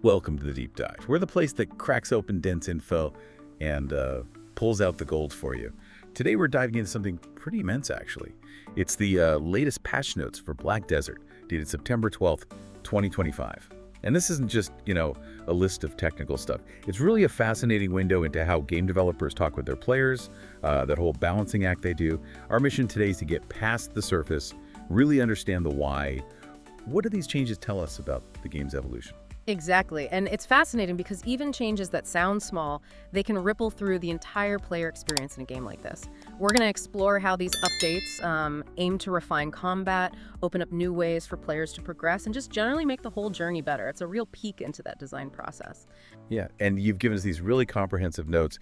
Welcome to the Deep Dive. We're the place that cracks open dense info and pulls out the gold for you. Today we're diving into something pretty immense, actually. It's the latest patch notes for Black Desert, dated September 12th, 2025. And this isn't just, a list of technical stuff. It's really a fascinating window into how game developers talk with their players, that whole balancing act they do. Our mission today is to get past the surface, really understand the why. What do these changes tell us about the game's evolution? Exactly. And it's fascinating because even changes that sound small, they can ripple through the entire player experience in a game like this. We're going to explore how these updates aim to refine combat, open up new ways for players to progress, and just generally make the whole journey better. It's a real peek into that design process. Yeah, and you've given us these really comprehensive notes.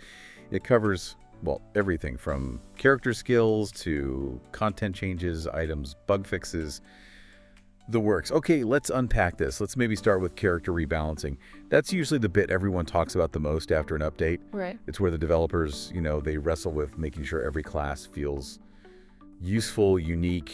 It covers, well, everything from character skills to content changes, items, bug fixes, the works. Okay, let's unpack this. Let's maybe start with character rebalancing. That's usually the bit everyone talks about the most after an update. Right. It's where the developers, they wrestle with making sure every class feels useful, unique,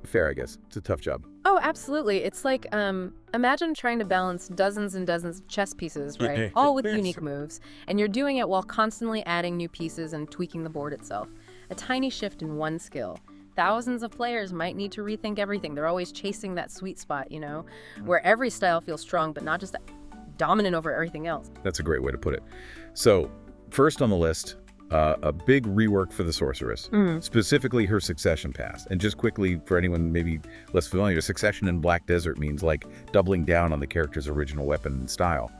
fair, I guess. It's a tough job. Oh, absolutely. It's like, imagine trying to balance dozens and dozens of chess pieces, right? All with unique moves. And you're doing it while constantly adding new pieces and tweaking the board itself. A tiny shift in one skill. Thousands of players might need to rethink everything. They're always chasing that sweet spot, where every style feels strong, but not just dominant over everything else. That's a great way to put it. So, first on the list, a big rework for the Sorceress, specifically her succession pass. And just quickly, for anyone maybe less familiar, succession in Black Desert means like doubling down on the character's original weapon and style.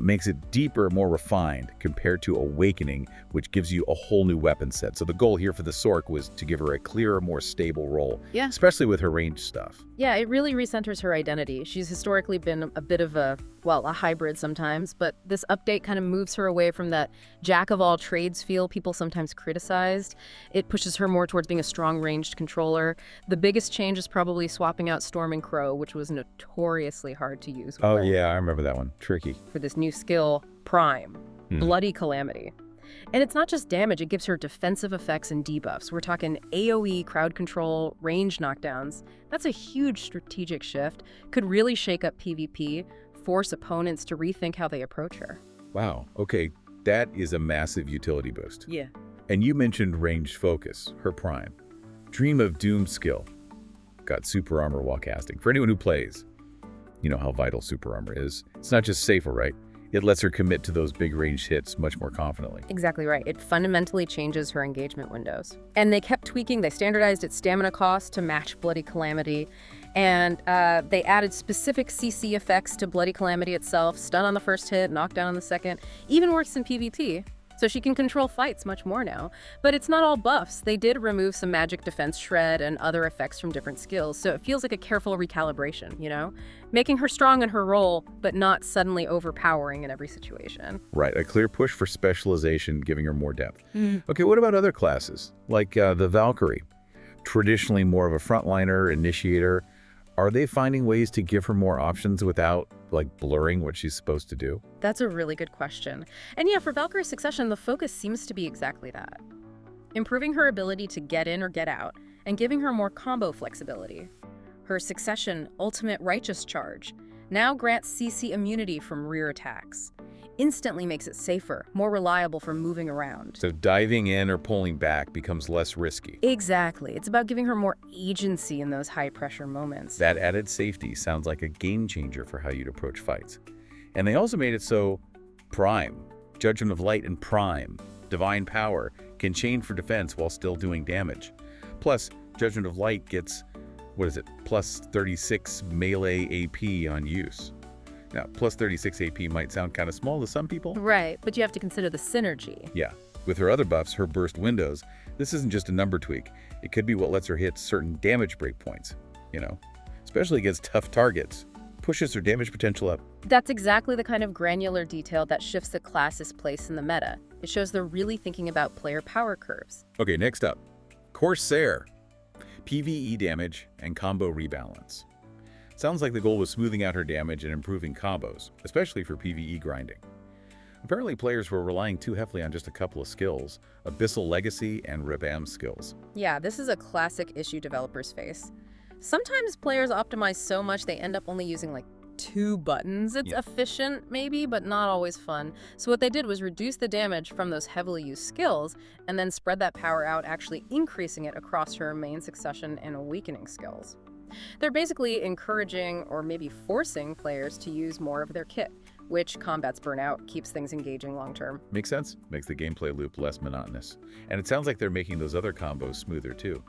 Makes it deeper, more refined compared to Awakening, which gives you a whole new weapon set. So the goal here for the Sorc was to give her a clearer, more stable role, especially with her ranged stuff. Yeah, it really recenters her identity. She's historically been a bit of a hybrid sometimes, but this update kind of moves her away from that jack-of-all-trades feel people sometimes criticized. It pushes her more towards being a strong ranged controller. The biggest change is probably swapping out Storm and Crow, which was notoriously hard to use. Oh yeah, I remember that one. Tricky. For this new skill, Prime, Bloody Calamity. And it's not just damage, it gives her defensive effects and debuffs. We're talking AoE, crowd control, range knockdowns. That's a huge strategic shift. Could really shake up PvP, force opponents to rethink how they approach her. Wow, okay, that is a massive utility boost. Yeah. And you mentioned ranged focus, her Prime. Dream of Doom skill. Got super armor while casting. For anyone who plays, you know how vital super armor is. It's not just safer, right? It lets her commit to those big range hits much more confidently. Exactly right. It fundamentally changes her engagement windows. And they kept tweaking. They standardized its stamina cost to match Bloody Calamity. And they added specific CC effects to Bloody Calamity itself. Stun on the first hit, knockdown on the second. Even works in PvP. So she can control fights much more now. But it's not all buffs. They did remove some magic defense shred and other effects from different skills. So it feels like a careful recalibration, Making her strong in her role, but not suddenly overpowering in every situation. Right, a clear push for specialization, giving her more depth. Okay, what about other classes? Like the Valkyrie, traditionally more of a frontliner, initiator. Are they finding ways to give her more options without, blurring what she's supposed to do? That's a really good question. And yeah, for Valkyrie's Succession, the focus seems to be exactly that. Improving her ability to get in or get out, and giving her more combo flexibility. Her Succession Ultimate Righteous Charge now grants CC immunity from rear attacks. Instantly makes it safer, more reliable for moving around. So diving in or pulling back becomes less risky. Exactly. It's about giving her more agency in those high-pressure moments. That added safety sounds like a game changer for how you'd approach fights. And they also made it so Prime, Judgment of Light and Prime, Divine Power, can chain for defense while still doing damage. Plus, Judgment of Light gets, plus 36 melee AP on use. Now, plus 36 AP might sound kind of small to some people. Right, but you have to consider the synergy. Yeah. With her other buffs, her burst windows, this isn't just a number tweak. It could be what lets her hit certain damage breakpoints, especially against tough targets. Pushes her damage potential up. That's exactly the kind of granular detail that shifts the class's place in the meta. It shows they're really thinking about player power curves. Okay, next up, Corsair. PvE damage and combo rebalance. Sounds like the goal was smoothing out her damage and improving combos, especially for PvE grinding. Apparently players were relying too heavily on just a couple of skills, Abyssal Legacy and Rebam skills. Yeah, this is a classic issue developers face. Sometimes players optimize so much they end up only using 2 buttons. It's Yeah. efficient, maybe, but not always fun. So what they did was reduce the damage from those heavily used skills and then spread that power out, actually increasing it across her main succession and awakening skills. They're basically encouraging or maybe forcing players to use more of their kit, which combats burnout, keeps things engaging long term. Makes sense? Makes the gameplay loop less monotonous. And it sounds like they're making those other combos smoother too.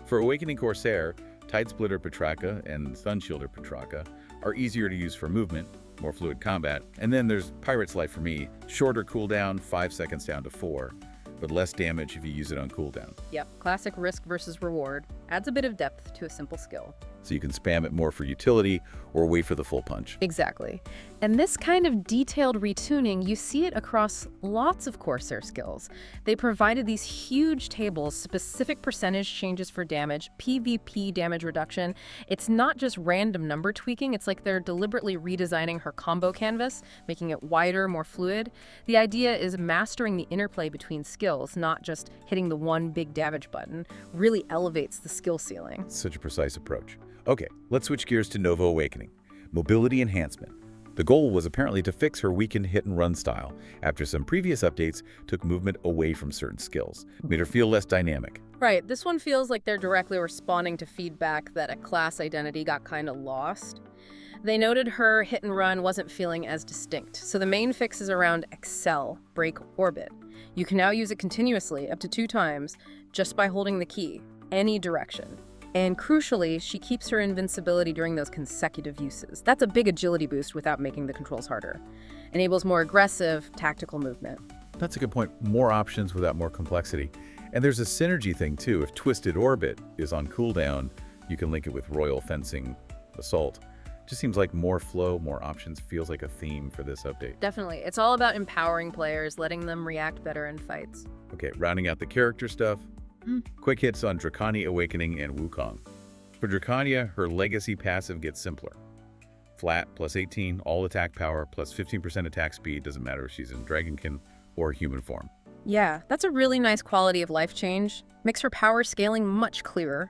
For Awakening Corsair, Tidesplitter Petrarca and Sunshielder Petrarca are easier to use for movement, more fluid combat. And then there's Pirate's Life for me, shorter cooldown, 5 seconds down to 4, but less damage if you use it on cooldown. Yep, classic risk versus reward. Adds a bit of depth to a simple skill. So you can spam it more for utility or wait for the full punch. Exactly. And this kind of detailed retuning, you see it across lots of Corsair skills. They provided these huge tables, specific percentage changes for damage, PvP damage reduction. It's not just random number tweaking, it's like they're deliberately redesigning her combo canvas, making it wider, more fluid. The idea is mastering the interplay between skills, not just hitting the one big damage button, really elevates the skill ceiling. Such a precise approach. Okay, let's switch gears to Nova Awakening. Mobility enhancement. The goal was apparently to fix her weakened hit-and-run style after some previous updates took movement away from certain skills, made her feel less dynamic. Right, this one feels like they're directly responding to feedback that a class identity got kind of lost. They noted her hit and run wasn't feeling as distinct, so the main fix is around Excel, Break Orbit. You can now use it continuously, up to 2 times, just by holding the key, any direction. And crucially, she keeps her invincibility during those consecutive uses. That's a big agility boost without making the controls harder. Enables more aggressive, tactical movement. That's a good point. More options without more complexity. And there's a synergy thing too. If Twisted Orbit is on cooldown, you can link it with Royal Fencing Assault. Just seems like more flow, more options feels like a theme for this update. Definitely. It's all about empowering players, letting them react better in fights. Okay, rounding out the character stuff. Quick hits on Dracania Awakening and Wukong. For Dracania, her legacy passive gets simpler. Flat, plus 18, all attack power, plus 15% attack speed, doesn't matter if she's in Dragonkin or human form. Yeah, that's a really nice quality of life change. Makes her power scaling much clearer.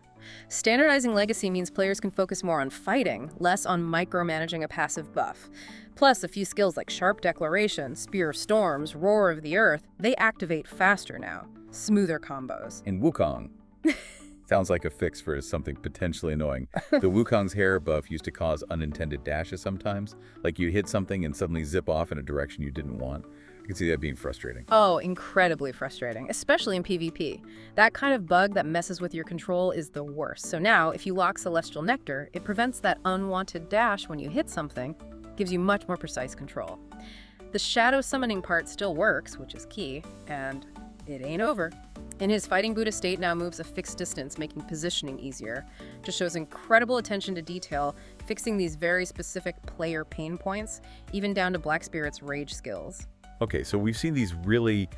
Standardizing Legacy means players can focus more on fighting, less on micromanaging a passive buff. Plus, a few skills like Sharp Declaration, Spear of Storms, Roar of the Earth, they activate faster now. Smoother combos. And Wukong. Sounds like a fix for something potentially annoying. The Wukong's hair buff used to cause unintended dashes sometimes. Like you hit something and suddenly zip off in a direction you didn't want. I can see that being frustrating. Oh, incredibly frustrating, especially in PvP. That kind of bug that messes with your control is the worst. So now, if you lock Celestial Nectar, it prevents that unwanted dash when you hit something, gives you much more precise control. The shadow summoning part still works, which is key, and it ain't over. In his Fighting Buddha state now moves a fixed distance, making positioning easier. Just shows incredible attention to detail, fixing these very specific player pain points, even down to Black Spirit's rage skills. Okay, so we've seen these really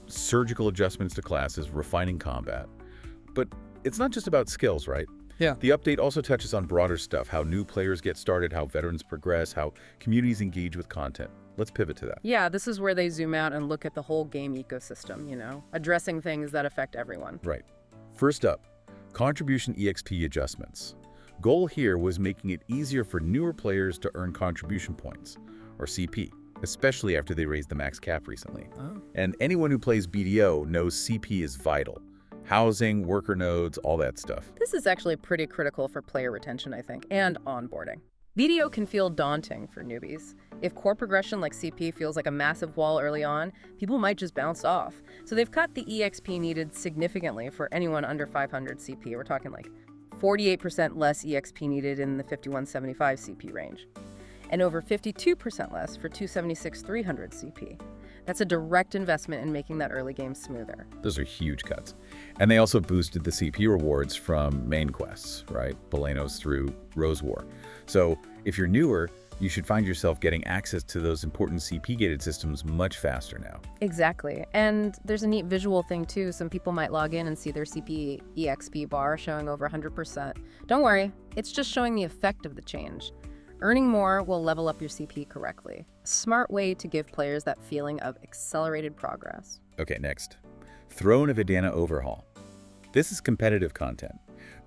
surgical adjustments to classes, refining combat. But it's not just about skills, right? Yeah. The update also touches on broader stuff, how new players get started, how veterans progress, how communities engage with content. Let's pivot to that. Yeah, this is where they zoom out and look at the whole game ecosystem, addressing things that affect everyone. Right. First up, Contribution EXP adjustments. Goal here was making it easier for newer players to earn contribution points, or CP, especially after they raised the max cap recently. Oh. And anyone who plays BDO knows CP is vital. Housing, worker nodes, all that stuff. This is actually pretty critical for player retention, I think, and onboarding. BDO can feel daunting for newbies. If core progression like CP feels like a massive wall early on, people might just bounce off. So they've cut the EXP needed significantly for anyone under 500 CP. We're talking like 48% less EXP needed in the 5175 CP range, and over 52% less for 276-300 CP. That's a direct investment in making that early game smoother. Those are huge cuts. And they also boosted the CP rewards from main quests, right? Belenos through Rose War. So if you're newer, you should find yourself getting access to those important CP-gated systems much faster now. Exactly. And there's a neat visual thing too. Some people might log in and see their CP EXP bar showing over 100%. Don't worry, it's just showing the effect of the change. Earning more will level up your CP correctly. A smart way to give players that feeling of accelerated progress. Okay, next. Throne of Idana Overhaul. This is competitive content.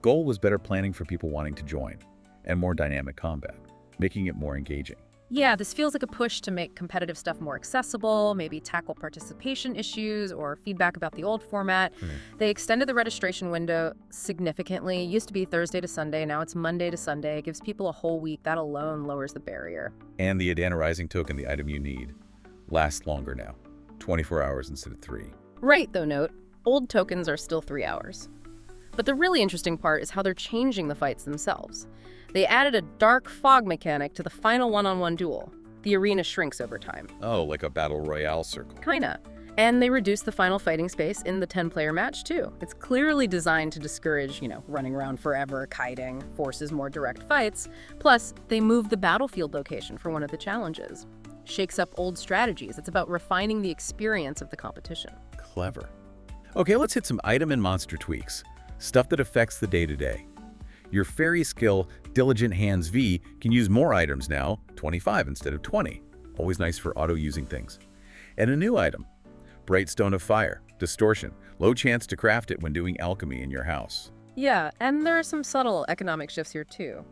Goal was better planning for people wanting to join, and more dynamic combat. making it more engaging. Yeah, this feels like a push to make competitive stuff more accessible, maybe tackle participation issues or feedback about the old format. They extended the registration window significantly. It used to be Thursday to Sunday, now it's Monday to Sunday. It gives people a whole week. That alone lowers the barrier. And the Adana Rising token, the item you need, lasts longer now, 24 hours instead of 3. Right, though note, old tokens are still 3 hours. But the really interesting part is how they're changing the fights themselves. They added a dark fog mechanic to the final one-on-one duel. The arena shrinks over time. Oh, like a battle royale circle. Kinda. And they reduced the final fighting space in the 10-player match, too. It's clearly designed to discourage, running around forever, kiting, forces more direct fights. Plus, they moved the battlefield location for one of the challenges. Shakes up old strategies. It's about refining the experience of the competition. Clever. Okay, let's hit some item and monster tweaks. Stuff that affects the day-to-day. Your fairy skill, Diligent Hands V, can use more items now, 25 instead of 20. Always nice for auto-using things. And a new item, Bright Stone of Fire, Distortion. Low chance to craft it when doing alchemy in your house. Yeah, and there are some subtle economic shifts here, too.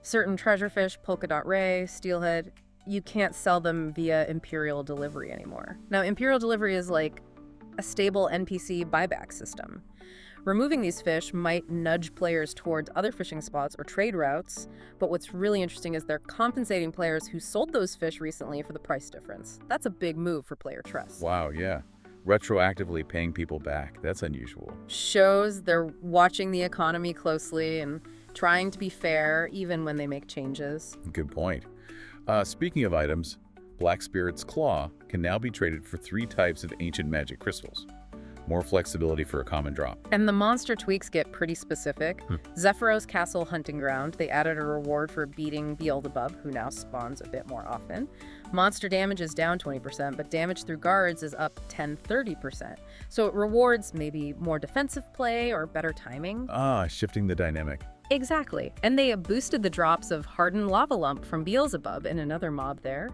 Certain treasurefish, Polka Dot Ray, Steelhead, you can't sell them via Imperial Delivery anymore. Now, Imperial Delivery is like a stable NPC buyback system. Removing these fish might nudge players towards other fishing spots or trade routes, but what's really interesting is they're compensating players who sold those fish recently for the price difference. That's a big move for player trust. Wow, yeah. Retroactively paying people back. That's unusual. Shows they're watching the economy closely and trying to be fair even when they make changes. Good point. Speaking of items, Black Spirit's Claw can now be traded for 3 types of ancient magic crystals. More flexibility for a common drop. And the monster tweaks get pretty specific. Zephyros Castle Hunting Ground, they added a reward for beating Beelzebub, who now spawns a bit more often. Monster damage is down 20%, but damage through guards is up 10-30%. So it rewards maybe more defensive play or better timing. Shifting the dynamic. Exactly. And they boosted the drops of Hardened Lava Lump from Beelzebub and another mob there.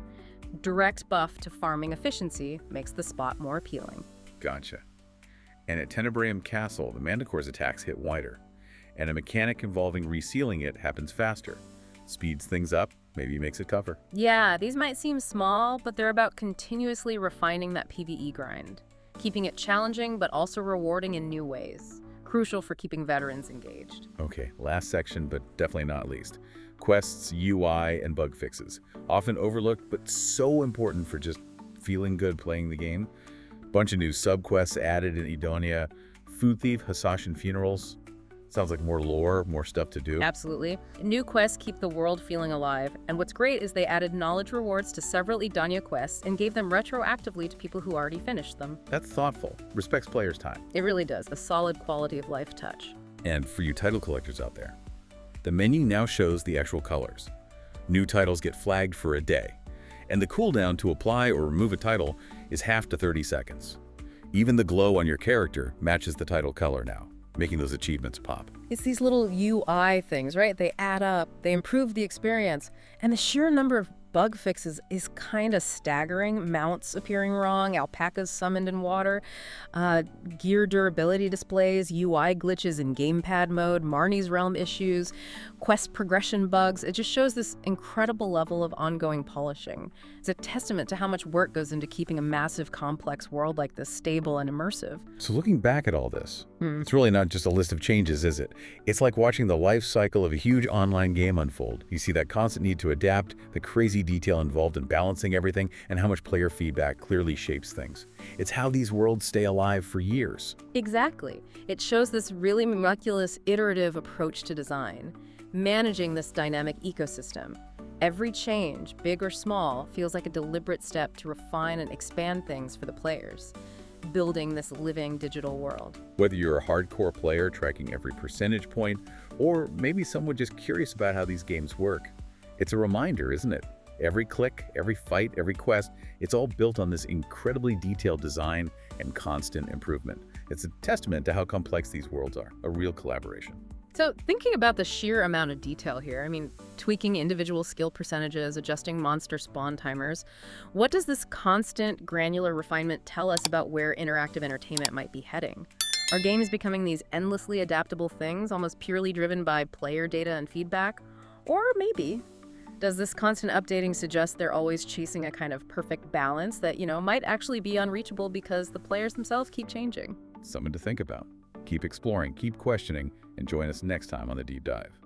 Direct buff to farming efficiency makes the spot more appealing. Gotcha. And at Tenebraeum Castle, the Manticore's attacks hit wider, and a mechanic involving resealing it happens faster. Speeds things up, maybe makes it tougher. Yeah, these might seem small, but they're about continuously refining that PvE grind, keeping it challenging but also rewarding in new ways. Crucial for keeping veterans engaged. Okay, last section, but definitely not least. Quests, UI, and bug fixes. Often overlooked, but so important for just feeling good playing the game. Bunch of new sub-quests added in Edonia. Food Thief, Hasashin Funerals. Sounds like more lore, more stuff to do. Absolutely. New quests keep the world feeling alive, and what's great is they added knowledge rewards to several Edonia quests and gave them retroactively to people who already finished them. That's thoughtful. Respects players' time. It really does. A solid quality of life touch. And for you title collectors out there, the menu now shows the actual colors. New titles get flagged for a day, and the cooldown to apply or remove a title is half to 30 seconds. Even the glow on your character matches the title color now, making those achievements pop. It's these little UI things, right? They add up, they improve the experience, and the sheer number of bug fixes is kind of staggering. Mounts appearing wrong, alpacas summoned in water, gear durability displays, UI glitches in gamepad mode, Marnie's Realm issues, quest progression bugs. It just shows this incredible level of ongoing polishing. It's a testament to how much work goes into keeping a massive, complex world like this stable and immersive. So looking back at all this, it's really not just a list of changes, is it? It's like watching the life cycle of a huge online game unfold. You see that constant need to adapt, the crazy detail involved in balancing everything, and how much player feedback clearly shapes things. It's how these worlds stay alive for years. Exactly. It shows this really miraculous, iterative approach to design, managing this dynamic ecosystem. Every change, big or small, feels like a deliberate step to refine and expand things for the players, building this living digital world. Whether you're a hardcore player tracking every percentage point, or maybe someone just curious about how these games work, it's a reminder, isn't it? Every click, every fight, every quest, it's all built on this incredibly detailed design and constant improvement. It's a testament to how complex these worlds are, a real collaboration. So thinking about the sheer amount of detail here, tweaking individual skill percentages, adjusting monster spawn timers, what does this constant granular refinement tell us about where interactive entertainment might be heading? Are games becoming these endlessly adaptable things, almost purely driven by player data and feedback? Or maybe, Does this constant updating suggest they're always chasing a kind of perfect balance that, might actually be unreachable because the players themselves keep changing? Something to think about. Keep exploring, keep questioning, and join us next time on The Deep Dive.